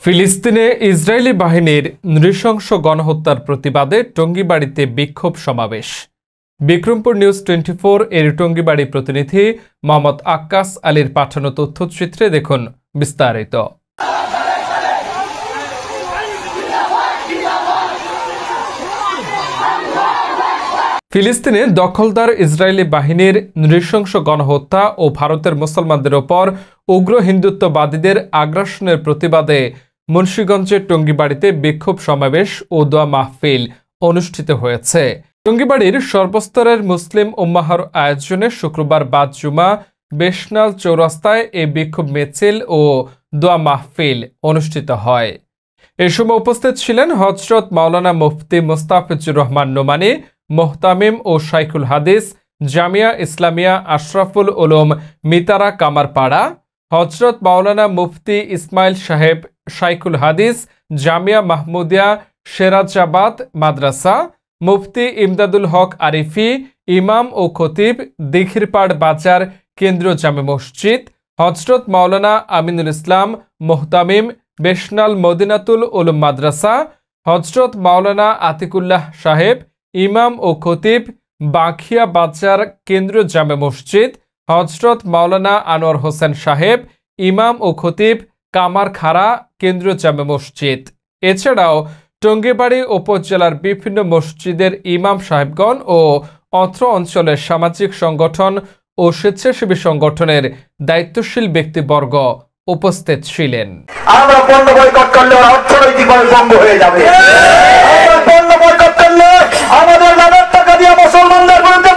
ফিলিস্তিনে ইসরায়েলি বাহিনীর নৃশংস গণহত্যার প্রতিবাদে টঙ্গীবাড়িতে বিক্ষোভ সমাবেশ। বিক্রমপুর নিউজ 24 এর টঙ্গীবাড়ি প্রতিনিধি মোহাম্মদ আক্কাস আলীর পাঠানো তথ্যচিত্রে দেখুন বিস্তারিত। ফিলিস্তিনে দখলদার ইসরায়েলি বাহিনীর নৃশংস গণহত্যা ও ভারতের মুসলমানদের ওপর উগ্র হিন্দুত্ববাদীদের আগ্রাসনের প্রতিবাদে মুন্সিগঞ্জের টঙ্গীবাড়িতে বিক্ষোভ সমাবেশ ও দোয়া মাহফিল অনুষ্ঠিত হয়েছে। টঙ্গীবাড়ির সর্বস্তরের মুসলিম উম্মাহর আয়োজনে শুক্রবার বাদ জুমা বেশনাল চৌরাস্তায় এই বিক্ষোভ মিছিল ও দোয়া মাহফিল অনুষ্ঠিত হয়। এ সময় উপস্থিত ছিলেন হযরত মাওলানা মুফতি মুস্তাফিজুর রহমান নোমানী, মোহতামিম ও শাইখুল হাদিস জামিয়া ইসলামিয়া আশরাফুল উলুম মিতারা কামারপাড়া, হযরত মাওলানা মুফতি ইসমাইল সাহেব শাইখুল হাদিস জামিয়া মাহমুদিয়া সেরাজাবাদ মাদ্রাসা, মুফতি ইমদাদুল হক আরিফি ইমাম ও খতিব দিঘিরপাড় বাজার কেন্দ্রীয় জামে মসজিদ, হযরত মাওলানা আমিনুল ইসলাম মোহতামিম বেশনাল মদিনাতুল উলুম মাদ্রাসা, হযরত মাওলানা আতিকুল্লাহ সাহেব ইমাম ও খতিব বাখিয়া বাজার কেন্দ্রীয় জামে মসজিদ, হযরত মাওলানা আনোয়ার হোসেন সাহেব ইমাম ও খতিব কামারখাড়া কেন্দ্রীয় জামে মসজিদ। এছাড়াও টঙ্গীবাড়ি উপজেলার বিভিন্ন মসজিদের ইমাম সাহেবগণ ও অত্র অঞ্চলের সামাজিক সংগঠন ও স্বেচ্ছাসেবী সংগঠনের দায়িত্বশীল ব্যক্তিবর্গ উপস্থিত ছিলেন। আমরা পণ্য বয়কট করলে অর্থনৈতিকভাবে বন্ধ হয়ে যাবে। আমরা পণ্য বয়কট করলে আমাদের লাভের টাকা দিয়ে মুসলমানদের বিরুদ্ধে